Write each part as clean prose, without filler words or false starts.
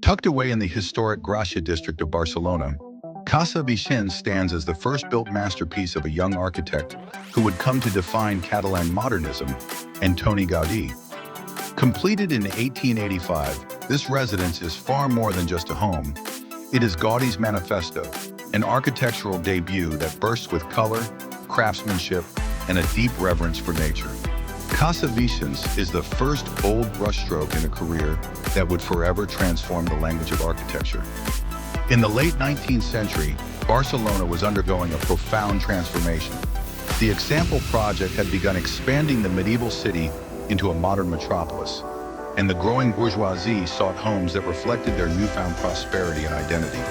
Tucked away in the historic Gràcia district of Barcelona, Casa Vicens stands as the first built masterpiece of a young architect who would come to define Catalan modernism, Antoni Gaudí. Completed in 1885, this residence is far more than just a home. It is Gaudí's manifesto, an architectural debut that bursts with color, craftsmanship, and a deep reverence for nature. Casa Vicens is the first bold brushstroke in a career that would forever transform the language of architecture. In the late 19th century, Barcelona was undergoing a profound transformation. The Example project had begun expanding the medieval city into a modern metropolis, and the growing bourgeoisie sought homes that reflected their newfound prosperity and identity.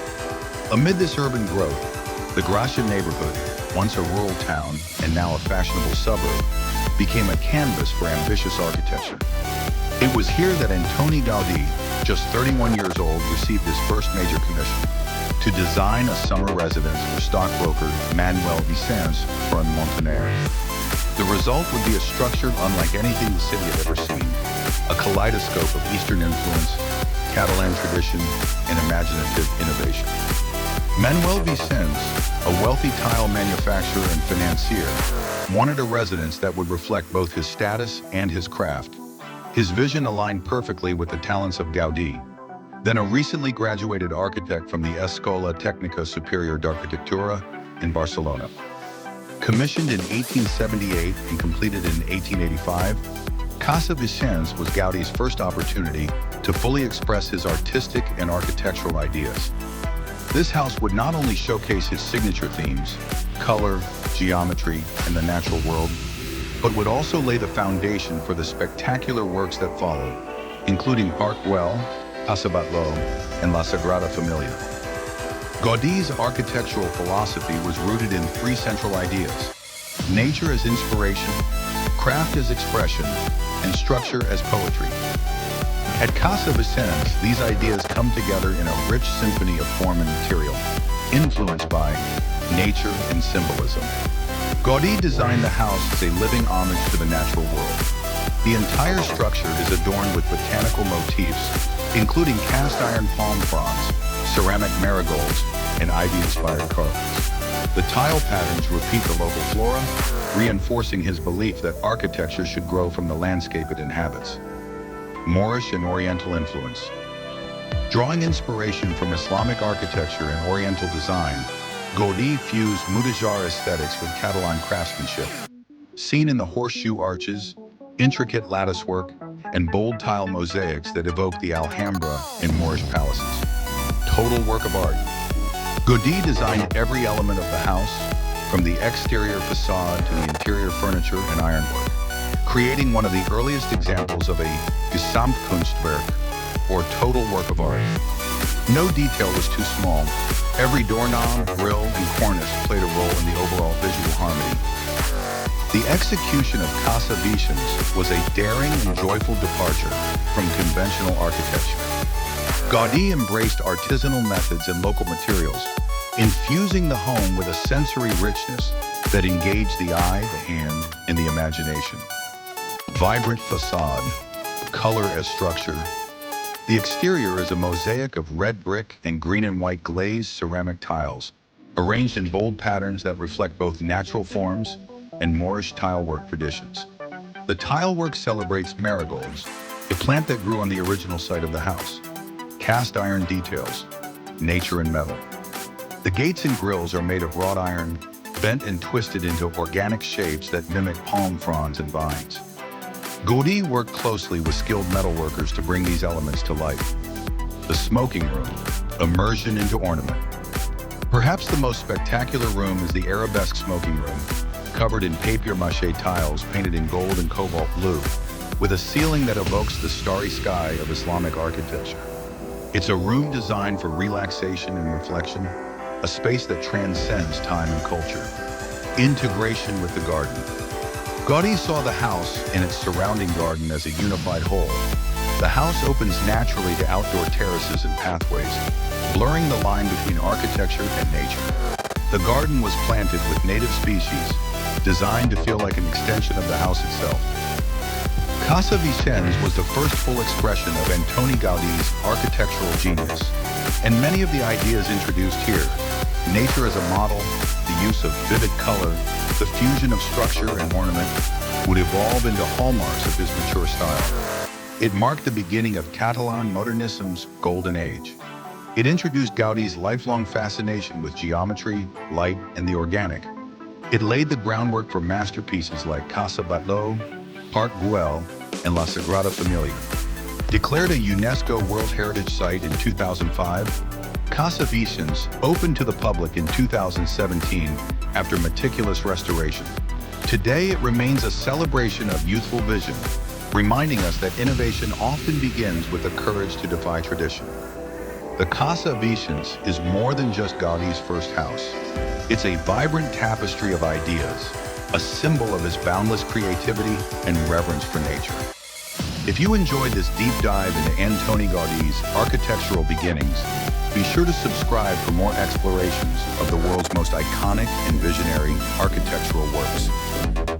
Amid this urban growth, the Gràcia neighborhood, once a rural town and now a fashionable suburb, became a canvas for ambitious architecture. It was here that Antoni Gaudí, just 31 years old, received his first major commission to design a summer residence for stockbroker Manuel Vicens from Montaner. The result would be a structure unlike anything the city had ever seen, a kaleidoscope of Eastern influence, Catalan tradition, and imaginative innovation. Manuel Vicens, a wealthy tile manufacturer and financier, wanted a residence that would reflect both his status and his craft. His vision aligned perfectly with the talents of Gaudí, then a recently graduated architect from the Escola Tècnica Superior d'Arquitectura in Barcelona. Commissioned in 1878 and completed in 1885, Casa Vicens was Gaudí's first opportunity to fully express his artistic and architectural ideas. This house would not only showcase his signature themes, color, geometry, and the natural world, but would also lay the foundation for the spectacular works that followed, including Park Güell, Casa Vicens, and La Sagrada Família. Gaudí's architectural philosophy was rooted in three central ideas: nature as inspiration, craft as expression, and structure as poetry. At Casa Vicens, these ideas come together in a rich symphony of form and material, influenced by nature and symbolism. Gaudí designed the house as a living homage to the natural world. The entire structure is adorned with botanical motifs, including cast iron palm fronds, ceramic marigolds, and ivy-inspired carpets. The tile patterns repeat the local flora, reinforcing his belief that architecture should grow from the landscape it inhabits. Moorish and Oriental influence. Drawing inspiration from Islamic architecture and Oriental design, Gaudí fused Mudéjar aesthetics with Catalan craftsmanship, seen in the horseshoe arches, intricate latticework, and bold tile mosaics that evoke the Alhambra in Moorish palaces. Total work of art. Gaudí designed every element of the house, from the exterior facade to the interior furniture and ironwork, creating one of the earliest examples of a Gesamtkunstwerk, or total work of art. No detail was too small. Every doorknob, grille, and cornice played a role in the overall visual harmony. The execution of Casa Vicens was a daring and joyful departure from conventional architecture. Gaudí embraced artisanal methods and local materials, infusing the home with a sensory richness that engaged the eye, the hand, and the imagination. Vibrant facade, color as structure. The exterior is a mosaic of red brick and green and white glazed ceramic tiles, arranged in bold patterns that reflect both natural forms and Moorish tilework traditions. The tilework celebrates marigolds, a plant that grew on the original site of the house. Cast iron details, nature and metal. The gates and grills are made of wrought iron, bent and twisted into organic shapes that mimic palm fronds and vines. Gaudí worked closely with skilled metalworkers to bring these elements to life. The smoking room, immersion into ornament. Perhaps the most spectacular room is the arabesque smoking room, covered in papier-mâché tiles painted in gold and cobalt blue, with a ceiling that evokes the starry sky of Islamic architecture. It's a room designed for relaxation and reflection, a space that transcends time and culture. Integration with the garden. Gaudí saw the house and its surrounding garden as a unified whole. The house opens naturally to outdoor terraces and pathways, blurring the line between architecture and nature. The garden was planted with native species, designed to feel like an extension of the house itself. Casa Vicens was the first full expression of Antoni Gaudí's architectural genius, and many of the ideas introduced here, nature as a model, the use of vivid color, the fusion of structure and ornament, would evolve into hallmarks of his mature style. It marked the beginning of Catalan Modernisme's golden age. It introduced Gaudí's lifelong fascination with geometry, light, and the organic. It laid the groundwork for masterpieces like Casa Vicens, Park Güell, and La Sagrada Família. Declared a UNESCO World Heritage Site in 2005, Casa Vicens opened to the public in 2017 after meticulous restoration. Today, it remains a celebration of youthful vision, reminding us that innovation often begins with the courage to defy tradition. The Casa Vicens is more than just Gaudí's first house. It's a vibrant tapestry of ideas, a symbol of his boundless creativity and reverence for nature. If you enjoyed this deep dive into Antoni Gaudí's architectural beginnings, be sure to subscribe for more explorations of the world's most iconic and visionary architectural works.